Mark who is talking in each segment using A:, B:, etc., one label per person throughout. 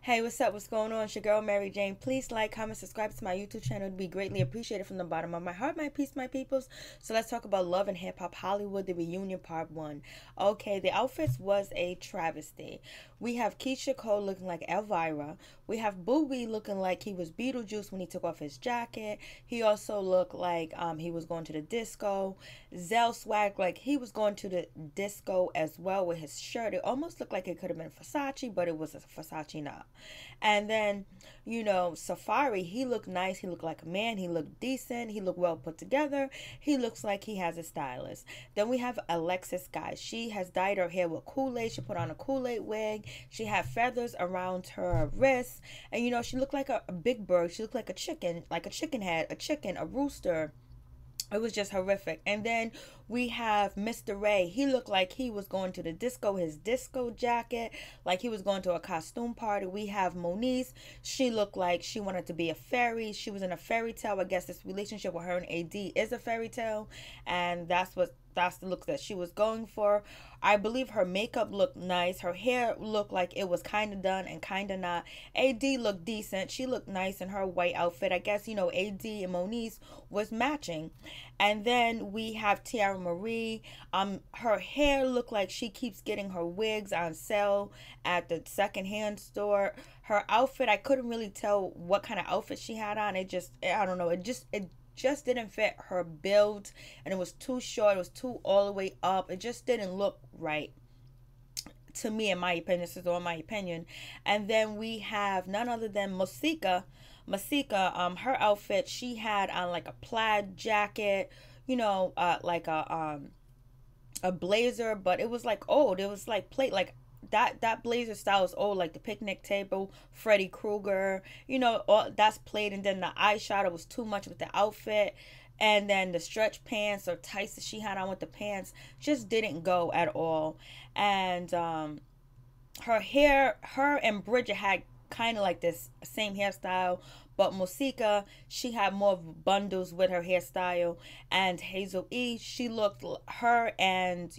A: Hey, what's up? What's going on? It's your girl, Mary Jane. Please like, comment, subscribe to my YouTube channel. It'd be greatly appreciated from the bottom of my heart, my peace, my peoples. So let's talk about Love and Hip Hop Hollywood, the reunion part one. Okay, the outfits was a travesty. We have Keisha Cole looking like Elvira. We have Boobie looking like he was Beetlejuice when he took off his jacket. He also looked like he was going to the disco. Zell swag like he was going to the disco as well with his shirt. It almost looked like it could have been Versace, but it was a Versace not. And then, Safari, he looked nice. He looked like a man. He looked decent. He looked well put together. He looks like he has a stylist. Then we have Alexis, guys. She has dyed her hair with Kool-Aid. She put on a Kool-Aid wig. She had feathers around her wrists. And, she looked like a big bird. She looked like a chicken head, a chicken, a rooster. It was just horrific. And then we have Mr. Ray. He looked like he was going to the disco, his disco jacket, like he was going to a costume party. We have Moniece. She looked like she wanted to be a fairy. She was in a fairy tale. I guess this relationship with her and AD is a fairy tale. And that's the look that she was going for. I believe her makeup looked nice. Her hair looked like it was kind of done and kind of not. AD looked decent. She looked nice in her white outfit. I guess, AD and Moniece was matching. And then we have Tiara Marie. Her hair looked like she keeps getting her wigs on sale at the secondhand store. Her outfit, I couldn't really tell what kind of outfit she had on. I don't know. It just didn't fit her build, and it was too short. It was too all the way up. It just didn't look right to me, in my opinion. This is all my opinion. And then we have none other than Masika. Her outfit, she had on like a plaid jacket, like a blazer, but it was like old. It was like like that blazer style is old, like the picnic table, Freddy Krueger, all that's played. And then the eyeshadow was too much with the outfit. And then the stretch pants or tights that she had on with the pants just didn't go at all. And her hair, her and Bridget had kind of like this same hairstyle, but Masika, she had more bundles with her hairstyle. And Hazel-E, she looked, her and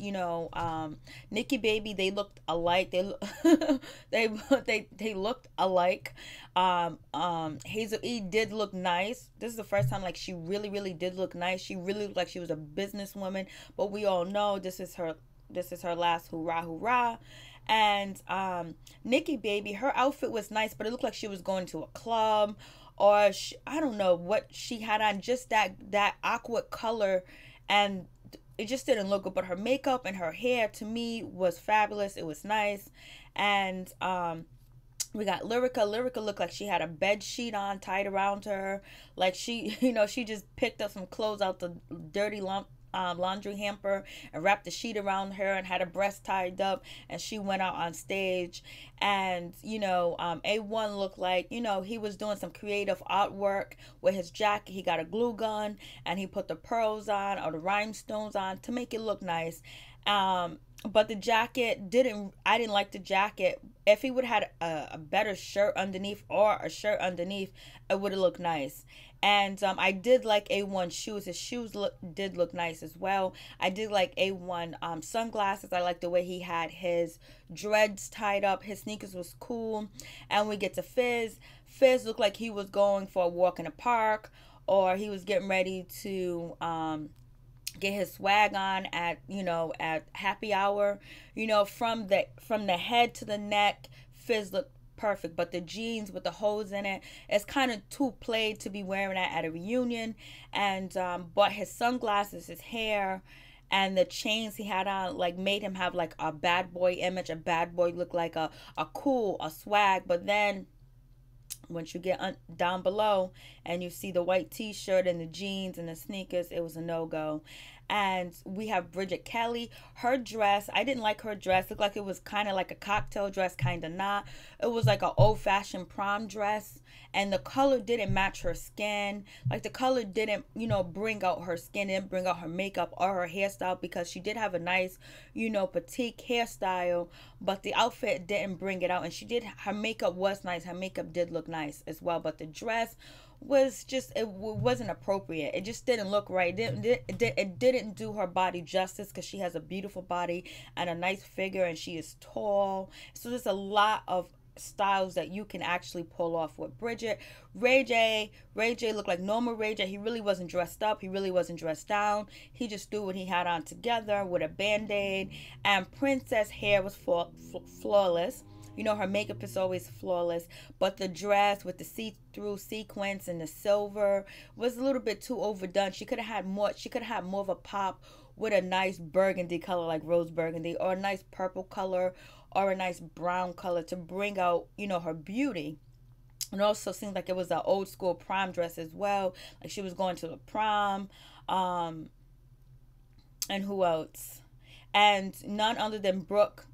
A: Nikki Baby, they looked alike. They looked alike. Hazel-E did look nice. This is the first time like she really did look nice. She really looked like she was a businesswoman, but we all know this is her last hurrah. And Nikki Baby, her outfit was nice, but it looked like she was going to a club, or I don't know what she had on, just that aqua color, and it just didn't look good. But her makeup and her hair, to me, was fabulous. It was nice. And we got Lyrica looked like she had a bed sheet on tied around her, like she she just picked up some clothes out the dirty laundry hamper and wrapped the sheet around her and had her breast tied up, and she went out on stage. And A1 looked like he was doing some creative artwork with his jacket. He got a glue gun and he put the pearls on or the rhinestones on to make it look nice. But the jacket I didn't like the jacket. If he would have had a better shirt underneath, or a shirt underneath, it would have looked nice. And I did like A1 shoes. His shoes did look nice as well. I did like A1 sunglasses. I like the way he had his dreads tied up. His sneakers was cool. And we get to Fizz. Fizz looked like he was going for a walk in the park, or he was getting ready to get his swag on at happy hour. From the head to the neck, Fizz looked perfect, but the jeans with the holes in it's kind of too played to be wearing that at a reunion. And but his sunglasses, his hair, and the chains he had on like made him have like a bad boy image. A bad boy looked like a swag. But then once you get down below and you see the white t-shirt and the jeans and the sneakers, it was a no-go. And we have Bridget Kelly. Her dress, I didn't like her dress. It looked like it was kind of like a cocktail dress, kind of not. It was like an old-fashioned prom dress, and the color didn't match her skin. Like the color didn't bring out her skin, didn't bring out her makeup or her hairstyle, because she did have a nice petite hairstyle, but the outfit didn't bring it out. And her makeup was nice. Her makeup did look nice as well, but the dress was just, it wasn't appropriate. It just didn't look right. It didn't do her body justice, because she has a beautiful body and a nice figure, and she is tall. So there's a lot of styles that you can actually pull off with Bridget. Ray J looked like normal Ray J. He really wasn't dressed up. He really wasn't dressed down. He just threw what he had on together with a band-aid. And Princess hair was flawless. You know, her makeup is always flawless, but the dress with the see-through sequins and the silver was a little bit too overdone. She could have had more. She could have had more of a pop with a nice burgundy color, like rose burgundy, or a nice purple color, or a nice brown color to bring out, you know, her beauty. And also seemed like it was an old school prom dress as well. Like she was going to the prom. And who else? And none other than Brooke,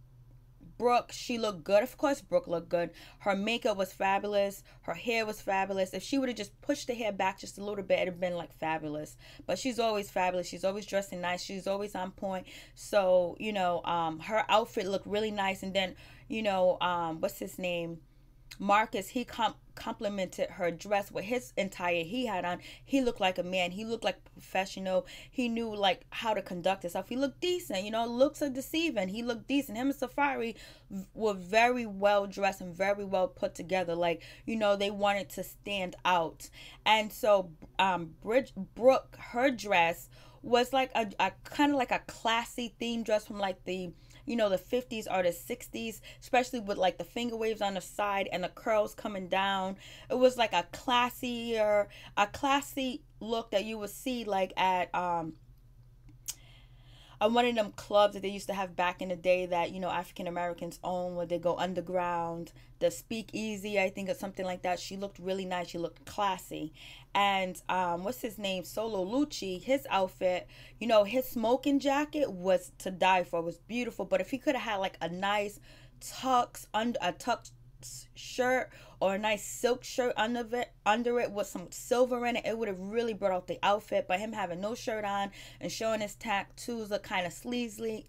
A: she looked good. Of course, Brooke looked good. Her makeup was fabulous. Her hair was fabulous. If she would have just pushed the hair back just a little bit, it'd have been like fabulous. But she's always fabulous. She's always dressing nice. She's always on point. So, you know, her outfit looked really nice. And then, you know, what's his name? Marcus, he complimented her dress with his entire he had on. He looked like a man. He looked like a professional. He knew like how to conduct himself. He looked decent. You know, looks are deceiving. He looked decent. Him and Safari were very well dressed and very well put together. Like, you know, they wanted to stand out. And so Brooke, her dress was like a kind of like a classy theme dress from like the, you know, the 50s or the 60s, especially with like the finger waves on the side and the curls coming down. It was like a classy look that you would see like at one of them clubs that they used to have back in the day that, you know, African Americans own, where they go underground. The Speakeasy, I think, or something like that. She looked really nice. She looked classy. And what's his name? Solo Lucci, his outfit, you know, his smoking jacket was to die for. It was beautiful. But if he could have had like a nice tux shirt or a nice silk shirt under it with some silver in it, it would have really brought out the outfit. But him having no shirt on and showing his tattoos look kind of sleazy.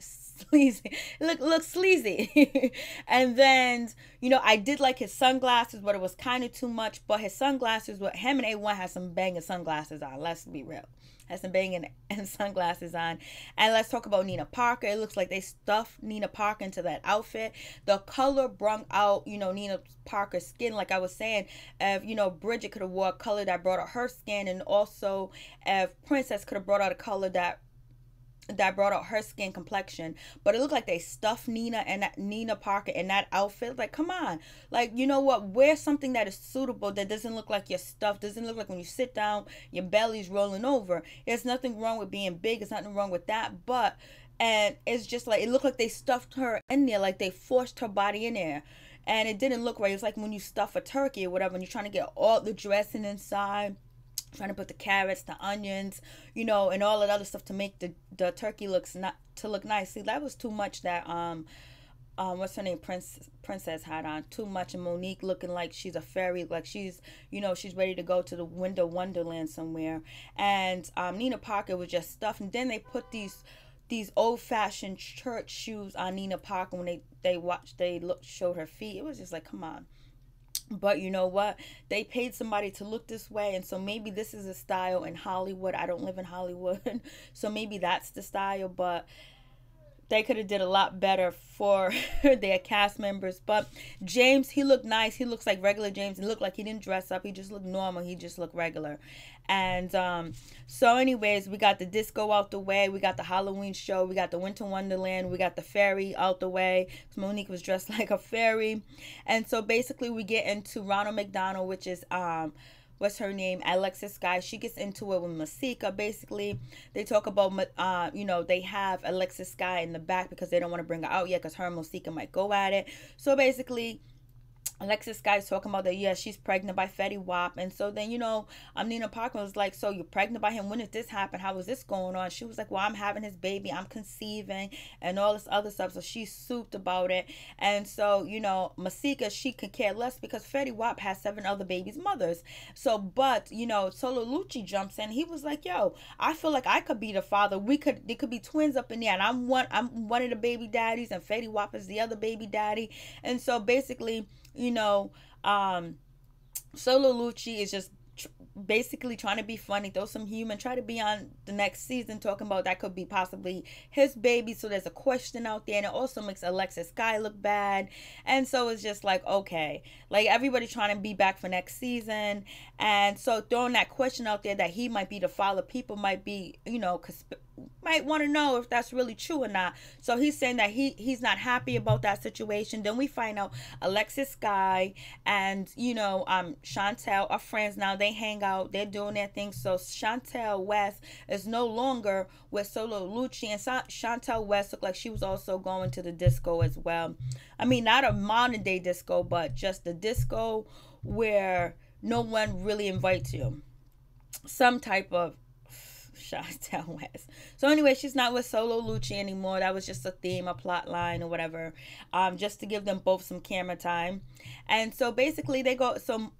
A: Look sleazy. And then, you know, I did like his sunglasses, but it was kind of too much. But his sunglasses, with him and A1 has some banging sunglasses on. Let's be real. Has some banging and sunglasses on. And let's talk about Nina Parker. It looks like they stuffed Nina Parker into that outfit. The color brought out, you know, Nina Parker's skin. Like I was saying, if, you know, Bridget could have wore a color that brought out her skin, and also if Princess could have brought out a color that brought out her skin complexion. But it looked like they stuffed Nina Parker in that outfit. Like, come on. Like, you know what? Wear something that is suitable, that doesn't look like your stuff. Doesn't look like when you sit down, your belly's rolling over. There's nothing wrong with being big. There's nothing wrong with that. But, and it's just like, it looked like they stuffed her in there. Like they forced her body in there. And it didn't look right. It's like when you stuff a turkey or whatever, and you're trying to get all the dressing inside, trying to put the carrots, the onions, you know, and all that other stuff to make the turkey look nice. See, that was too much. That what's her name, Princess had on too much, and Monique looking like she's a fairy, like she's, you know, she's ready to go to the Winter Wonderland somewhere. And Nina Parker was just stuffed. And then they put these old-fashioned church shoes on Nina Parker when they showed her feet. It was just like, come on. But you know what? They paid somebody to look this way. And so maybe this is a style in Hollywood. I don't live in Hollywood. So maybe that's the style. But they could have did a lot better for their cast members. But James, he looked nice. He looks like regular James. He looked like he didn't dress up. He just looked normal. He just looked regular. And so anyways, we got the disco out the way. We got the Halloween show. We got the Winter Wonderland. We got the fairy out the way. Monique was dressed like a fairy. And so basically we get into Ronald McDonald, which is what's her name, Alexis Sky. She gets into it with Masika. Basically, they talk about, you know, they have Alexis Sky in the back because they don't want to bring her out yet because her and Masika might go at it. So basically, Alexis Sky's talking about that, yeah, she's pregnant by Fetty Wap. And so then, you know, Nina Parker was like, so you're pregnant by him? When did this happen? How is this going on? She was like, well, I'm having his baby. I'm conceiving and all this other stuff. So she's souped about it. And so, you know, Masika, she could care less because Fetty Wap has 7 other babies' mothers. So, but, you know, Solo Lucci jumps in. He was like, yo, I feel like I could be the father. There could be twins up in there. And I'm one of the baby daddies, and Fetty Wap is the other baby daddy. And so basically, you know, Solo Lucci is just basically trying to be funny, throw some humor, try to be on the next season talking about that could be possibly his baby. So there's a question out there, and it also makes Alexis Sky look bad. And so it's just like, okay, like everybody trying to be back for next season. And so throwing that question out there that he might be the father, people might be, might want to know if that's really true or not. So he's saying that he's not happy about that situation. Then we find out Alexis Sky and Chantel are friends now. They hang out, they're doing their thing. So Chantel West is no longer with Solo Lucci, and Chantel West looked like she was also going to the disco as well. I mean, not a modern day disco, but just the disco where no one really invites you. Some type of Chantel West. So anyway, she's not with Solo Lucci anymore. That was just a theme, a plot line or whatever, just to give them both some camera time. And so basically they go, so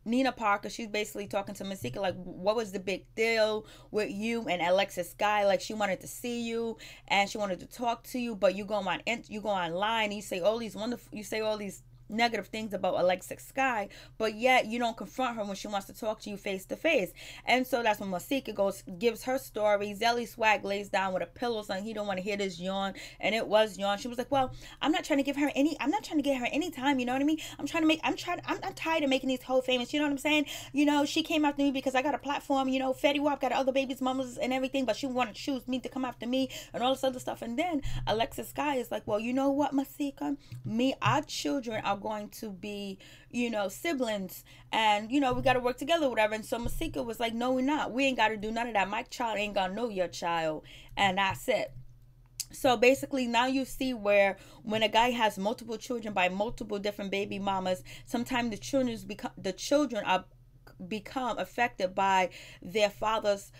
A: Nina Parker, she's basically talking to Masika like, what was the big deal with you and Alexis Sky? Like, she wanted to see you and she wanted to talk to you, but you go online and you say all these negative things about Alexis Sky, but yet you don't confront her when she wants to talk to you face to face. And so that's when Masika gives her story. Zelly Swag lays down with a pillow saying he don't want to hear this yawn, and it was yawn. She was like, well, I'm not trying to get her any time, you know what I mean? I'm tired of making these hoes famous, you know what I'm saying? She came after me because I got a platform, Fetty Wap got other babies, mamas and everything, but she wanted to choose me to come after me and all this other stuff. And then Alexis Sky is like, well, you know what, Masika? Our children are going to be, siblings, and we got to work together, whatever. And so Masika was like, no, we're not. We ain't got to do none of that. My child ain't gonna know your child, and that's it. So basically now you see where when a guy has multiple children by multiple different baby mamas, sometimes the children become affected by their fathers,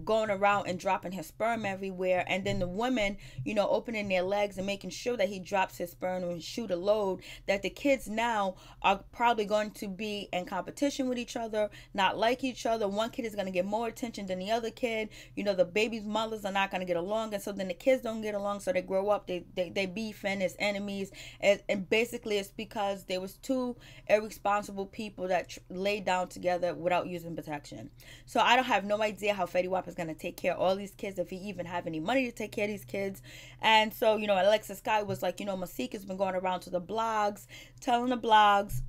A: going around and dropping his sperm everywhere, and then the women, opening their legs and making sure that he drops his sperm and shoot a load, that the kids now are probably going to be in competition with each other, not like each other. One kid is going to get more attention than the other kid. The baby's mothers are not going to get along, and so then the kids don't get along, so they grow up, they beefing as enemies, and basically it's because there was two irresponsible people that laid down together without using protection. So I don't have no idea how Fetty Wap is going to take care of all these kids, if he even have any money to take care of these kids. And so, Alexis Sky was like, Masika's been going around to the blogs, telling the blogs,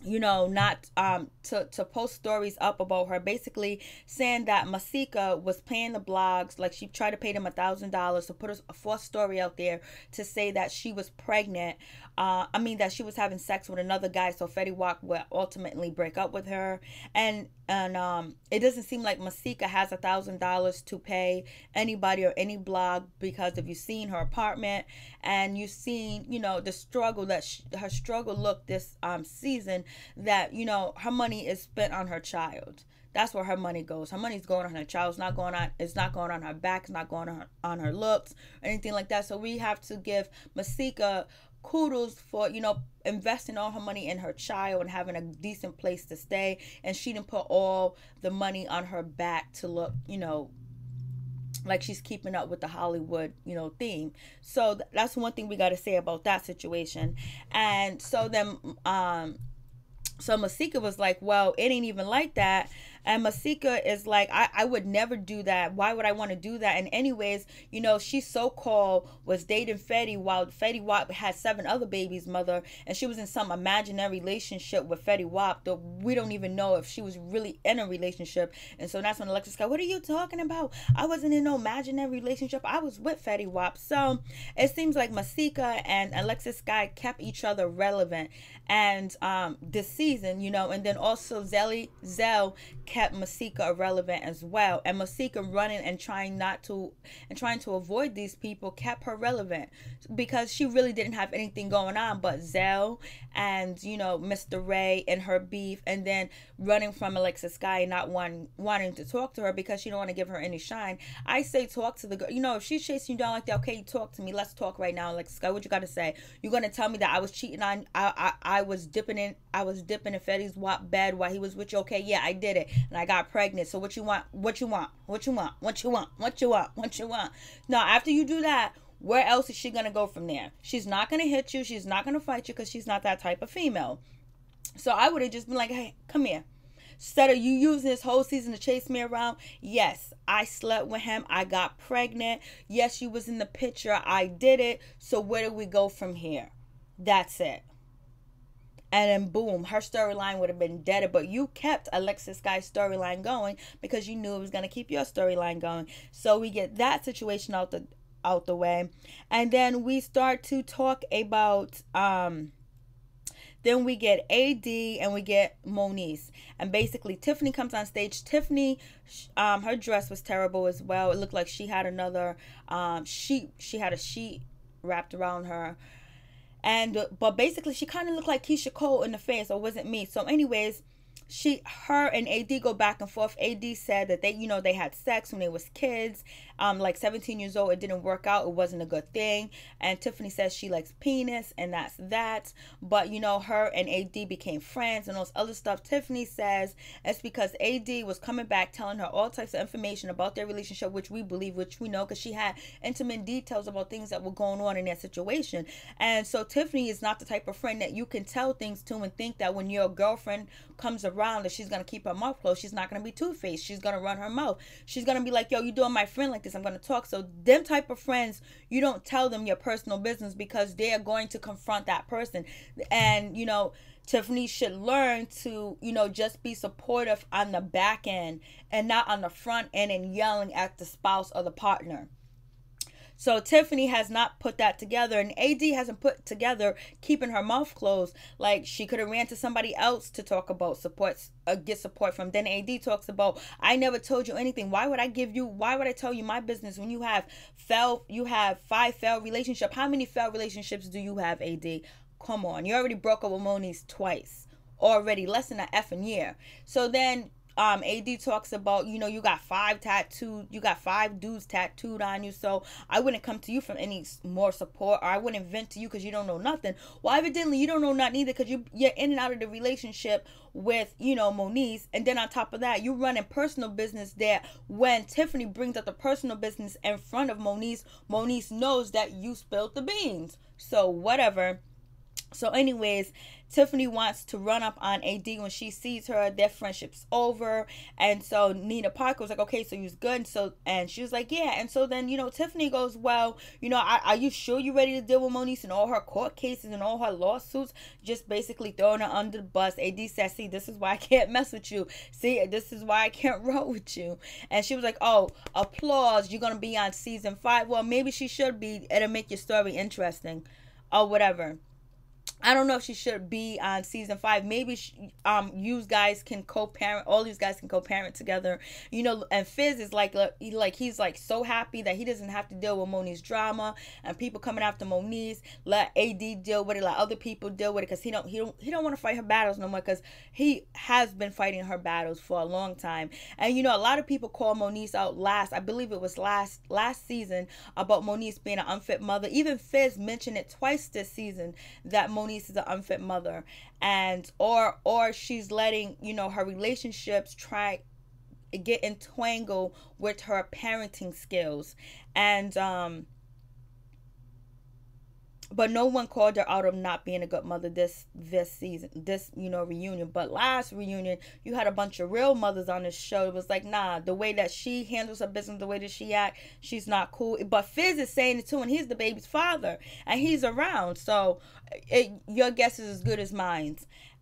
A: not to post stories up about her, basically saying that Masika was paying the blogs, like she tried to pay them $1,000 to put a false story out there to say that she was pregnant. That she was having sex with another guy, so Fetty Wap would ultimately break up with her. And it doesn't seem like Masika has $1,000 to pay anybody or any blog, because if you've seen her apartment and you've seen, the struggle that her struggle looked this season, that, her money is spent on her child. That's where her money goes. Her money's going on her child. It's not going on her back. It's not going on her looks or anything like that. So we have to give Masika kudos for, investing all her money in her child and having a decent place to stay. And she didn't put all the money on her back to look, like she's keeping up with the Hollywood, theme. So that's one thing we got to say about that situation. And so then, so Masika was like, well, it ain't even like that. And Masika is like, I would never do that. Why would I want to do that? And anyways, she so-called was dating Fetty while Fetty Wap had 7 other babies' mother. And she was in some imaginary relationship with Fetty Wap, though we don't even know if she was really in a relationship. And so that's when Alexis got, what are you talking about? I wasn't in no imaginary relationship. I was with Fetty Wap. So it seems like Masika and Alexis Sky kept each other relevant. And this season, and then also Zell kept Masika irrelevant as well. And Masika running and trying to avoid these people kept her relevant, because she really didn't have anything going on but Zell and, Mr. Ray and her beef, and then running from Alexis Sky and not wanting to talk to her because she don't want to give her any shine. I say talk to the girl. If she's chasing you down like that, okay, you talk to me. Let's talk right now, Alexis Sky. What you got to say? You're going to tell me that I was cheating on, I was dipping in Fetty's Wap bed while he was with you. Okay, yeah, I did it, and I got pregnant. So what you want? Now, after you do that, where else is she gonna go from there? She's not gonna hit you. She's not gonna fight you, because she's not that type of female. So I would have just been like, hey, come here. Instead of you using this whole season to chase me around, yes, I slept with him. I got pregnant. Yes, you was in the picture. I did it. So where do we go from here? That's it. And then boom, her storyline would have been dead. But you kept Alexis Sky's storyline going because you knew it was going to keep your storyline going. So we get that situation out the way. And then we start to talk about then we get AD and we get Moniece. And basically Tiffany comes on stage. Tiffany, her dress was terrible as well. It looked like she had another sheet. She had a sheet wrapped around her. But basically she kind of looked like Keisha Cole in the face, or was it me? So anyways, her and AD go back and forth. AD said that they had sex when they was kids, like 17 years old. It didn't work out. It wasn't a good thing. And Tiffany says she likes penis, and that's that. But her and AD became friends and all this other stuff. Tiffany says it's because AD was coming back telling her all types of information about their relationship, which we believe, which we know, because she had intimate details about things that were going on in their situation. And so Tiffany is not the type of friend that you can tell things to and think that when your girlfriend comes around that she's going to keep her mouth closed. She's not going to be two-faced. She's going to run her mouth. She's going to be like, yo, you doing my friend like this, I'm going to talk. So them type of friends, you don't tell them your personal business because they are going to confront that person. And Tiffany should learn to just be supportive on the back end and not on the front end and yelling at the spouse or the partner. So Tiffany has not put that together, and AD hasn't put together keeping her mouth closed. Like, she could have ran to somebody else to talk about support, get support from. Then AD talks about, I never told you anything. Why would I tell you my business when you have 5 failed relationships? How many failed relationships do you have, AD? Come on, you already broke up with Moniece twice already, less than an effing year. So then AD talks about, you got 5 dudes tattooed on you, so I wouldn't come to you for any more support, or I wouldn't vent to you because you don't know nothing. Well, evidently you don't know nothing either, because you're in and out of the relationship with Moniece, and then on top of that, you running personal business there. When Tiffany brings up the personal business in front of Moniece, Moniece knows that you spilled the beans. So whatever. So anyways, Tiffany wants to run up on AD when she sees her. Their friendship's over. And so Nina Parker was like, okay, so you're good. And she was like, yeah. And so then, Tiffany goes, well, are you sure you're ready to deal with Moniece and all her court cases and all her lawsuits? Just basically throwing her under the bus. AD says, see, this is why I can't mess with you. See, this is why I can't roll with you. And she was like, oh, applause, you're going to be on season 5. Well, maybe she should be. It'll make your story interesting or whatever. I don't know if she should be on season 5. Maybe you guys can co-parent. All these guys can co-parent together. And Fizz is like he's like so happy that he doesn't have to deal with Moniece's drama and people coming after Moniece. Let AD deal with it. Let other people deal with it, because he don't want to fight her battles no more, because he has been fighting her battles for a long time. And a lot of people call Moniece out I believe it was last season, about Moniece being an unfit mother. Even Fizz mentioned it twice this season that Moniece is an unfit mother, and or she's letting her relationships get entangled with her parenting skills. And but no one called her out of not being a good mother this season, this reunion. But last reunion, you had a bunch of real mothers on this show. It was like, nah, the way that she handles her business, the way that she act, she's not cool. But Fizz is saying it too, and he's the baby's father, and he's around. So your guess is as good as mine.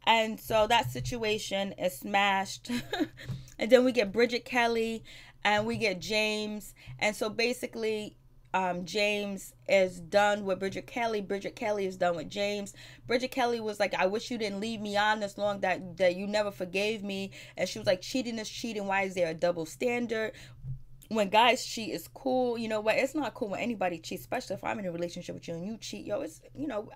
A: And so that situation is smashed. And then we get Bridget Kelly, and we get James. And so basically, James is done with Bridget Kelly. Bridget Kelly is done with James. Bridget Kelly was like, I wish you didn't leave me on this long, that you never forgave me. And she was like, cheating is cheating. Why is there a double standard? When guys cheat, it's cool. You know what? It's not cool when anybody cheats, especially if I'm in a relationship with you and you cheat. Yo, it's,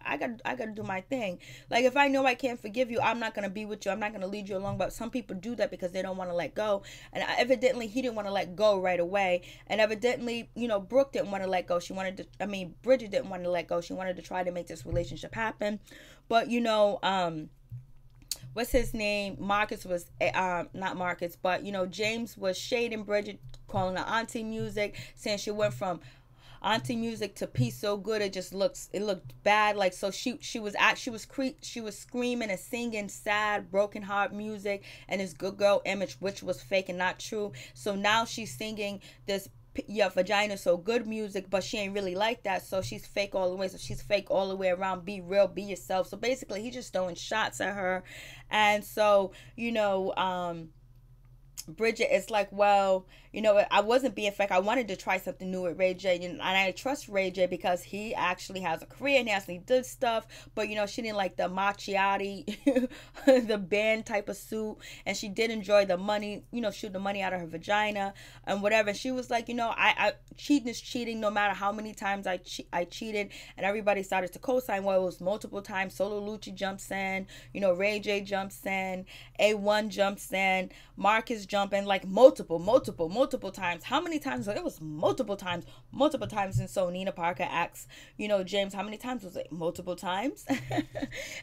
A: I gotta do my thing. Like, if I know I can't forgive you, I'm not gonna be with you. I'm not gonna lead you along. But some people do that because they don't want to let go. And evidently, he didn't want to let go right away. And evidently, Brooke didn't want to let go. Bridget didn't want to let go. She wanted to try to make this relationship happen. But what's his name? Marcus was not Marcus, but James was shading Bridget, calling her auntie music, saying she went from Auntie music to Peace So Good, it looked bad. Like, so she was screaming and singing sad broken heart music and this good girl image, which was fake and not true. So now she's singing this Your Vagina So Good music, but she ain't really like that, so she's fake all the way. So she's fake all the way around. Be real, be yourself. So basically he's just throwing shots at her. And so, Bridget is like, well, I wasn't being fake. I wanted to try something new with Ray J, and I trust Ray J because he actually has a career and he actually did stuff. But she didn't like the macchiati, the band type of suit, and she did enjoy the money, shoot the money out of her vagina and whatever. And she was like, I cheating is cheating, no matter how many times I cheated. And everybody started to co-sign. Well, it was multiple times. Solo Lucci jumps in, Ray J jumps in, A1 jumps in, Marcus jumping, like multiple times. How many times? It was multiple times. And so Nina Parker asks, James, how many times was it? Multiple times.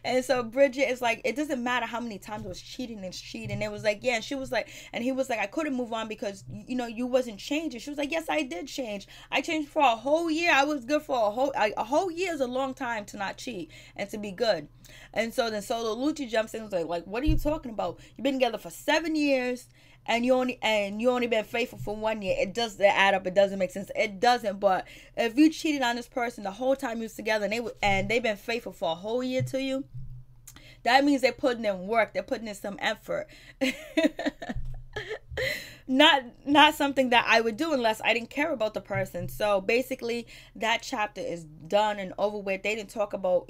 A: And so Bridget is like, it doesn't matter how many times it was cheating. It was like, yeah. And she was like, and he was like, I couldn't move on because you wasn't changing. She was like, yes, I did change. I changed for a whole year. I was good for a whole year is a long time to not cheat and to be good. And so then Solo Lucci jumps in and was like, what are you talking about? You've been together for 7 years. And you only been faithful for 1 year. It doesn't add up. It doesn't make sense. It doesn't. But if you cheated on this person the whole time you was together, and they've been faithful for a whole year to you, that means they're putting in work. They're putting in some effort. Not something that I would do unless I didn't care about the person. So basically, that chapter is done and over with. They didn't talk about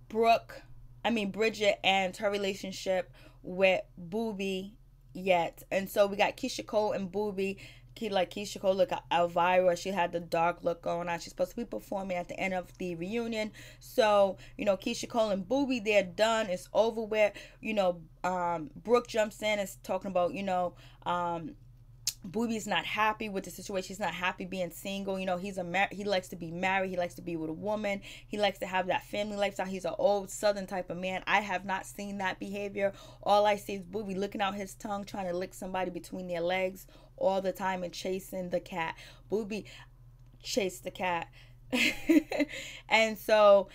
A: Bridget and her relationship with Boobie yet. And so we got Keisha Cole and Boobie. Keisha Cole look Elvira. She had the dark look going on. She's supposed to be performing at the end of the reunion. So, Keisha Cole and Boobie, they're done. It's over with. Brooke jumps in and is talking about, Boobie's not happy with the situation. He's not happy being single. He likes to be married. He likes to be with a woman. He likes to have that family lifestyle. He's an old Southern type of man. I have not seen that behavior. All I see is Boobie looking out his tongue, trying to lick somebody between their legs all the time and chasing the cat. Boobie chased the cat. And so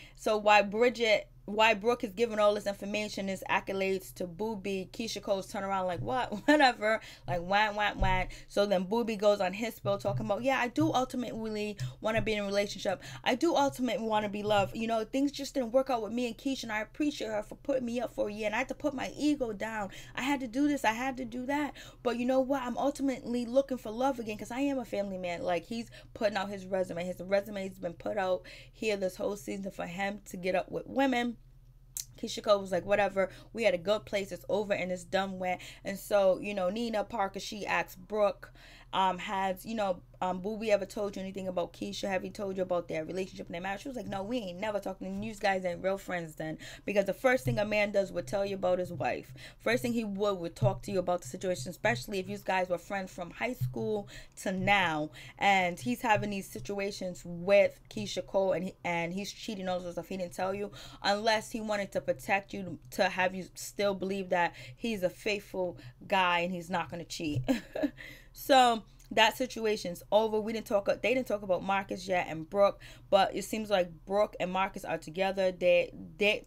A: why Brooke is giving all this information, his accolades to Boobie, Keisha Cole's turn around like, what? Whatever. Like, wah. So then Boobie goes on his spill talking about, yeah, I do ultimately want to be in a relationship. I do ultimately want to be loved. Things just didn't work out with me and Keisha, and I appreciate her for putting me up for a year, and I had to put my ego down. I had to do this. I had to do that. But you know what? I'm ultimately looking for love again because I am a family man. Like, he's putting out his resume. His resume has been put out here this whole season for him to get up with women. Keisha Cole was like, whatever, we had a good place, it's over and it's done with. And so, Nina Parker, she asked Brooke, has Boobie ever told you anything about Keisha? Have he told you about their relationship and their marriage? She was like, no, we ain't never talking. And you guys ain't real friends then, because the first thing a man does would tell you about his wife. First thing he would talk to you about the situation, especially if you guys were friends from high school to now, and he's having these situations with Keisha Cole, and he's cheating, all this stuff. He didn't tell you unless he wanted to protect you, to have you still believe that he's a faithful guy and he's not going to cheat. So that situation's over. They didn't talk about Marcus yet and Brooke, but it seems like Brooke and Marcus are together. They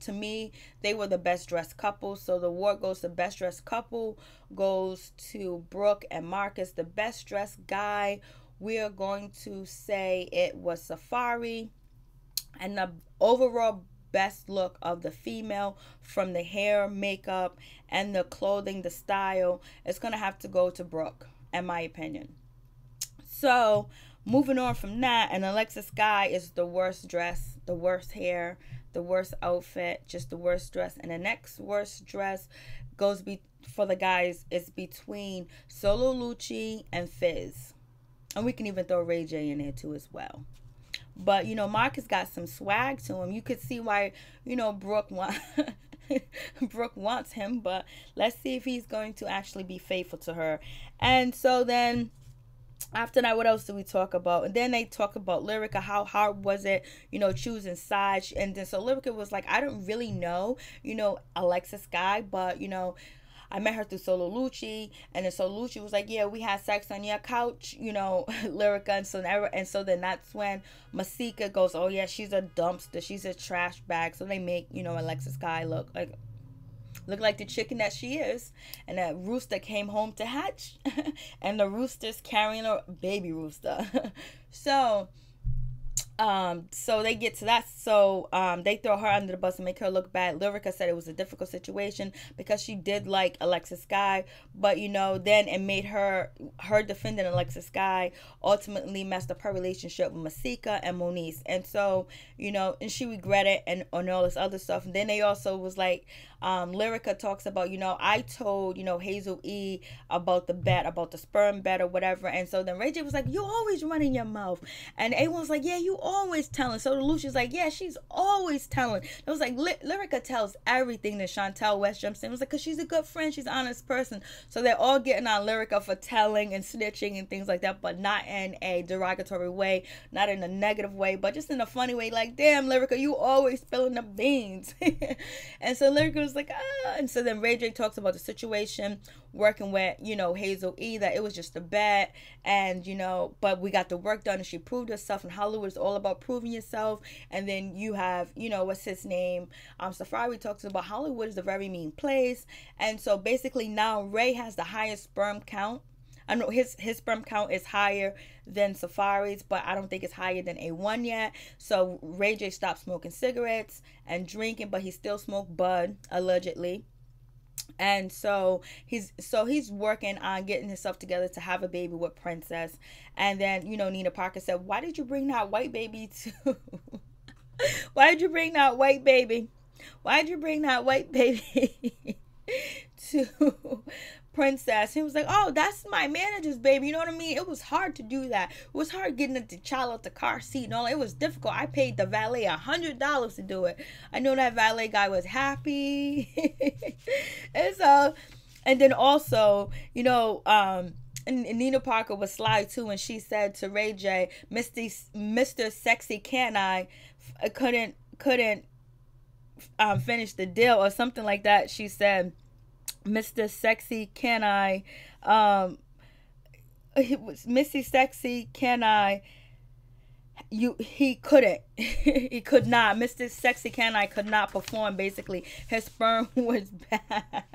A: to me, they were the best dressed couple. So the award goes to best dressed couple, goes to Brooke and Marcus. The best dressed guy, we're going to say it was Safari, and the overall best look of the female, from the hair, makeup, and the clothing, the style, it's gonna have to go to Brooke, in my opinion. So moving on from that, and Alexis Sky is the worst dress, the worst hair, the worst outfit, just the worst dress. And the next worst dress goes for the guys is between Solo Lucci and Fizz, and we can even throw Ray J in there too as well. But Marcus got some swag to him. You could see why Brooke wants him, but let's see if he's going to actually be faithful to her. And so then after that, what else do we talk about? And then they talk about Lyrica. How hard was it, choosing sides? And then so Lyrica was like, I don't really know, Alexis Sky, but I met her through Solo Lucci, and then Solo Lucci was like, yeah, we had sex on your couch, you know, Lyrica, and so then that's when Masika goes, oh yeah, she's a dumpster, she's a trash bag. So they make, you know, Alexis Sky look like the chicken that she is, and that rooster came home to hatch, and the rooster's carrying a baby rooster. So they get to that. So they throw her under the bus and make her look bad. Lyrica said it was a difficult situation because she did like Alexis Sky, but you know, then it made her defending Alexis Sky ultimately messed up her relationship with Masika and Moniece. And so, you know, and she regretted and all this other stuff. And then they also was like, Lyrica talks about, you know, I told, you know, Hazel-E about the bet, about the sperm bet or whatever. And so then Ray J was like, you always running your mouth. And A1 was like, yeah, you always telling. So Lucia's like, yeah, she's always telling. It was like, Lyrica tells everything to Chantel West jumps in. It was like, because she's a good friend, she's an honest person. So they're all getting on Lyrica for telling and snitching and things like that, but not in a derogatory way, not in a negative way, but just in a funny way. Like, damn, Lyrica, you always spilling the beans. And so Lyrica was like, ah. And so then Ray J talks about the situation working with, you know, Hazel-E, that it was just a bet, and you know, but we got the work done and she proved herself, and Hollywood is all about proving yourself. And then you have, you know, what's his name, Safari talks about Hollywood is a very mean place. And so basically now Ray has the highest sperm count. I know his sperm count is higher than Safari's, but I don't think it's higher than A1 yet. So Ray J stopped smoking cigarettes and drinking, but he still smoked bud, allegedly. And so he's working on getting himself together to have a baby with Princess. And then, you know, Nina Parker said, why did you bring that white baby to why did you bring that white baby? Why'd you bring that white baby to Princess? He was like, oh, that's my manager's baby. You know what I mean? It was hard to do that. It was hard getting the child out the car seat and all. It was difficult. I paid the valet $100 to do it. I know that valet guy was happy. And so, and then also, you know, and Nina Parker was sly too, and she said to Ray J, Mr. Sexy Can I couldn't finish the deal or something like that. She said, Mr. Sexy Can I Missy Sexy Can I he couldn't he could not. Mr. Sexy Can I could not perform. Basically his sperm was bad.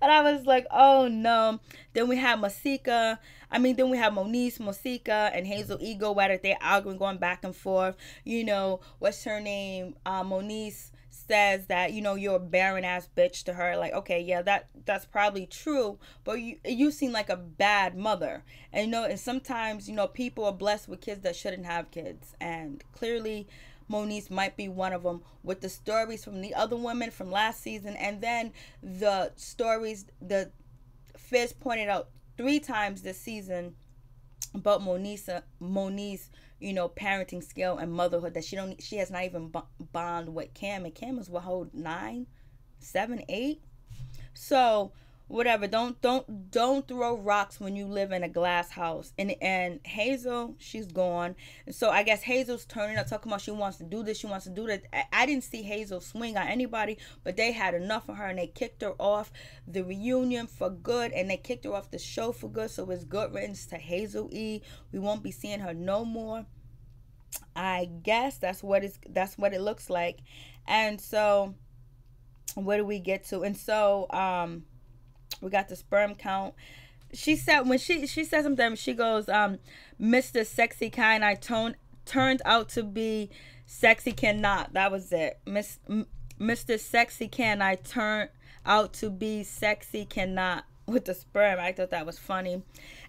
A: And I was like, oh no. Then we have Masika. Then we have Moniece, Masika, and Hazel-E go at it. They're arguing, going back and forth. You know, what's her name? Moniece says that, you know, you're a barren ass bitch to her. Like, okay, yeah, that's probably true, but you seem like a bad mother. And you know, and sometimes, you know, people are blessed with kids that shouldn't have kids, and clearly Moniece might be one of them, with the stories from the other women from last season, and then the stories that Fizz pointed out 3 times this season about Moniece, you know, parenting skill and motherhood, that she has not even bond with Cam, and Cam is what, hold 9, 7, 8. So whatever, don't throw rocks when you live in a glass house. And Hazel, she's gone. And so I guess Hazel's turning up, talking about she wants to do this, she wants to do that. I didn't see Hazel swing on anybody, but they had enough of her, and they kicked her off the reunion for good, and they kicked her off the show for good. So it's good riddance to Hazel-E. We won't be seeing her no more. I guess that's what it looks like. And so where do we get to? And so we got the sperm count. She said, when she said something, she goes, Mr. Sexy Kind I turned out to be Sexy Cannot. That was it. Mr. Sexy Can I turn out to be Sexy Cannot with the sperm. I thought that was funny.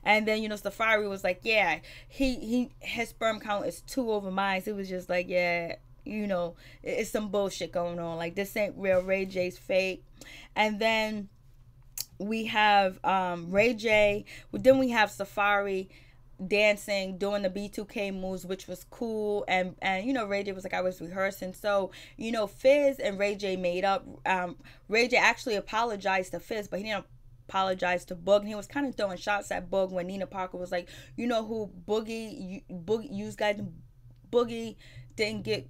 A: And then, you know, Safari was like, yeah, his sperm count is 2 over mine. So it was just like, yeah, you know, it's some bullshit going on. Like, this ain't real. Ray J's fake. And then we have Ray J. Then we have Safari dancing, doing the B2K moves, which was cool. And you know, Ray J was like, I was rehearsing. So, you know, Fizz and Ray J made up. Ray J actually apologized to Fizz, but he didn't apologize to Boog. And he was kind of throwing shots at Boog when Nina Parker was like, you know who Boogie, you guys, Boogie didn't get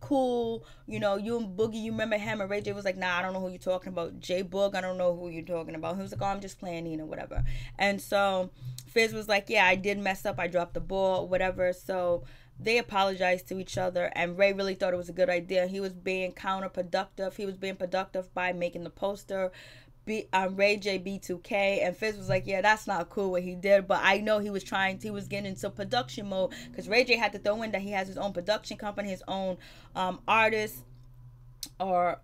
A: cool, you know, you and Boogie, you remember him? And Ray J was like, nah, I don't know who you're talking about. J Boog, I don't know who you're talking about. He was like, oh, I'm just playing, you know, whatever. And so Fizz was like, yeah, I did mess up, I dropped the ball, whatever. So they apologized to each other, and Ray really thought it was a good idea. He was being counterproductive. He was being productive by making the poster Ray J B2K, and Fizz was like, yeah, that's not cool what he did, but I know he was getting into production mode, because Ray J had to throw in that he has his own production company, his own artist or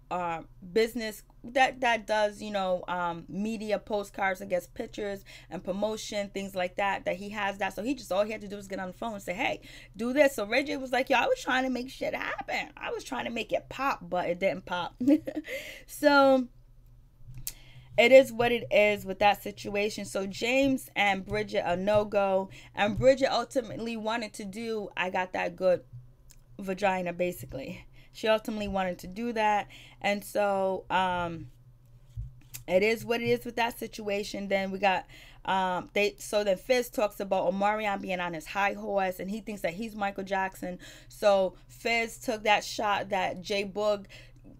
A: business that does, you know, media postcards, I guess, pictures and promotion, things like that he has that. So he just, all he had to do was get on the phone and say, hey, do this. So Ray J was like, yo, I was trying to make shit happen, I was trying to make it pop, but it didn't pop. So it is what it is with that situation. So James and Bridget a no-go, and Bridget ultimately wanted to do I got that good vagina, basically. She ultimately wanted to do that. And so it is what it is with that situation. Then we got then Fizz talks about Omarion being on his high horse, and he thinks that he's Michael Jackson. So Fizz took that shot that J Boog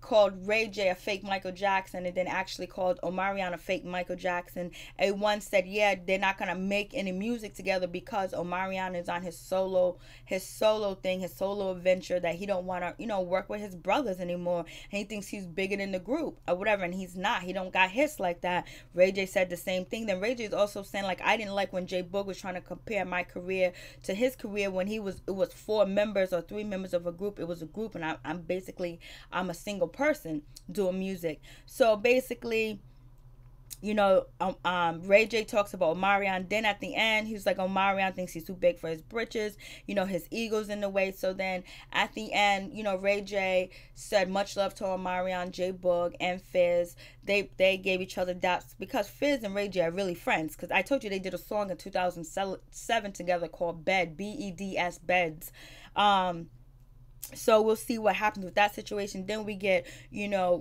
A: called Ray J a fake Michael Jackson, and then actually called Omarion a fake Michael Jackson. A1 said, yeah, they're not gonna make any music together because Omarion is on his solo thing, his solo adventure, that he don't want to, you know, work with his brothers anymore, and he thinks he's bigger than the group or whatever, and he's not. He don't got hits like that. Ray J said the same thing. Then Ray J is also saying, like, I didn't like when J Boog was trying to compare my career to his career when it was 4 members or 3 members of a group. It was a group, and I'm a single person doing music. So basically, you know, Ray J talks about Omarion. Then at the end, he's like, Omarion thinks he's too big for his britches. You know, his ego's in the way. So then at the end, you know, Ray J said much love to Omarion, J Boog, and Fizz. They gave each other daps because Fizz and Ray J are really friends. Because I told you they did a song in 2007 together called Bed, B-E-D-S, Beds. So we'll see what happens with that situation. Then we get, you know,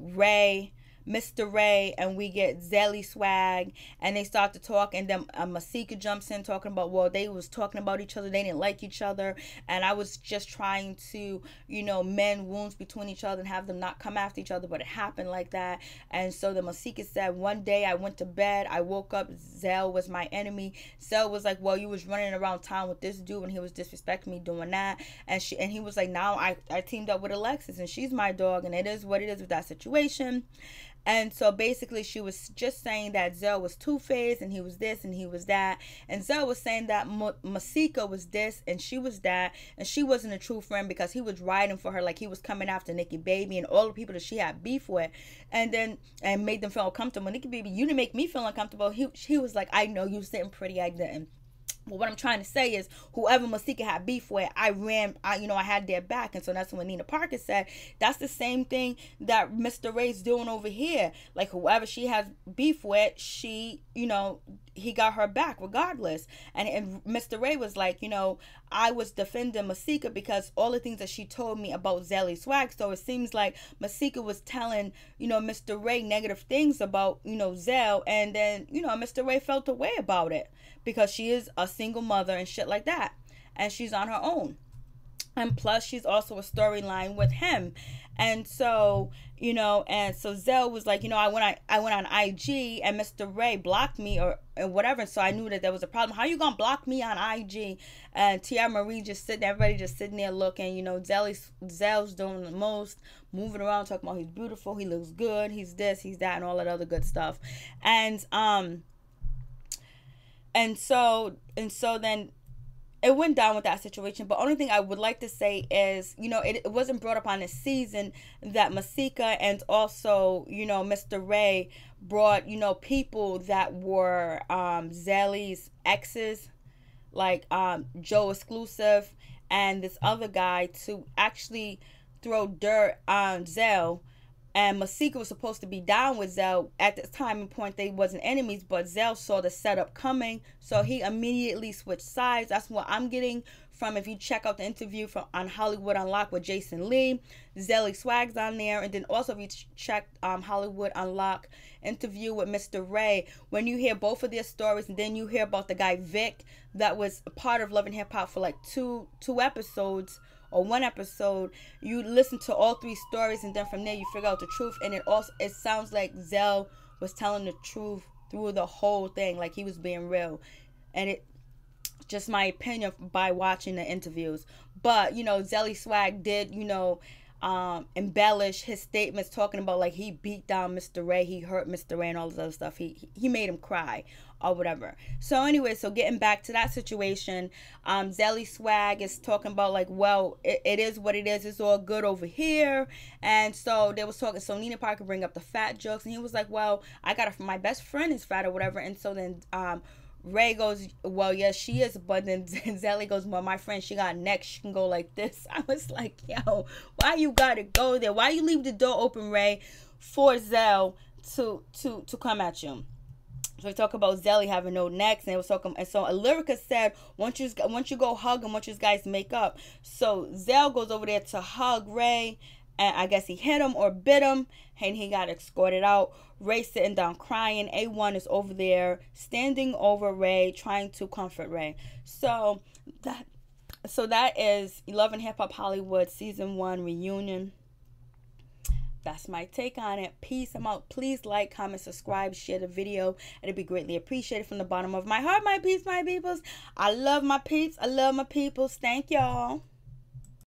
A: Mr. Ray, and we get Hazel-E Swag, and they start to talk, and then Masika jumps in talking about, well, they was talking about each other, they didn't like each other, and I was just trying to, you know, mend wounds between each other and have them not come after each other, but it happened like that. And so the Masika said, one day I went to bed, I woke up, Zell was my enemy. Zell was like, well, you was running around town with this dude, and he was disrespecting me doing that, and he was like, now I teamed up with Alexis, and she's my dog, and it is what it is with that situation. And so basically she was just saying that Zell was two-faced, and he was this and he was that. And Zell was saying that Masika was this and she was that, and she wasn't a true friend because he was riding for her like he was coming after Nikki Baby and all the people that she had beef with, and made them feel uncomfortable. Nikki Baby, you didn't make me feel uncomfortable. He was like, I know you sitting pretty, I didn't. But what I'm trying to say is, whoever Masika had beef with, I had their back. And so that's when Nina Parker said, that's the same thing that Mr. Ray's doing over here. Like, whoever she has beef with, she, you know, he got her back regardless. And Mr. Ray was like, you know, I was defending Masika because all the things that she told me about Hazel-E Swag. So it seems like Masika was telling, you know, Mr. Ray negative things about, you know, Zell. And then, you know, Mr. Ray felt a way about it because she is a single mother and shit like that. And she's on her own. And plus, she's also a storyline with him. And so, you know, and so Zell was like, you know, I went on IG and Mr. Ray blocked me or whatever. So I knew that there was a problem. How you gonna block me on IG? And Tia Marie just sitting, everybody just sitting there looking, you know, Zell's doing the most, moving around, talking about he's beautiful, he looks good, he's this, he's that, and all that other good stuff. And so then it went down with that situation. But only thing I would like to say is, you know, it wasn't brought up on this season that Masika and also, you know, Mr. Ray brought, you know, people that were Hazel-E's exes, like Joe Exclusive and this other guy, to actually throw dirt on Zell. And Masika was supposed to be down with Zell. At this time and point, they wasn't enemies, but Zell saw the setup coming, so he immediately switched sides. That's what I'm getting from, if you check out the interview on Hollywood Unlocked with Jason Lee. Hazel-E Swag's on there. And then also if you check Hollywood Unlocked interview with Mr. Ray, when you hear both of their stories, and then you hear about the guy Vic that was a part of Love and Hip Hop for like two episodes or one episode, you listen to all 3 stories, and then from there you figure out the truth. And it sounds like Zell was telling the truth through the whole thing, like he was being real. And it just my opinion by watching the interviews. But you know, Zelly Swag did, you know, embellish his statements, talking about like he beat down Mr. Ray, he hurt Mr. Ray, and all this other stuff. He made him cry or whatever. So anyway, so getting back to that situation, Zelly Swag is talking about like, well, it is what it is. It's all good over here. And so they was talking. So Nina Parker bring up the fat jokes, and he was like, well, I got my best friend is fat or whatever. And so then Ray goes, well, yes, she is. But then Zelly goes, well, my friend, she got neck. She can go like this. I was like, yo, why you gotta go there? Why you leave the door open, Ray, for Zell to come at you? So we talk about Zelly having no necks, and it was talking. And so Lyrica said, once you go hug him, once you guys make up. So Zell goes over there to hug Ray, and I guess he hit him or bit him, and he got escorted out. Ray sitting down crying. A1 is over there standing over Ray, trying to comfort Ray. So that is Love and Hip Hop Hollywood Season 1 reunion. That's my take on it. Peace. I'm out. Please like, comment, subscribe, share the video. It'd be greatly appreciated from the bottom of my heart, my peeps, my peoples. I love my peeps. I love my peoples. Thank y'all.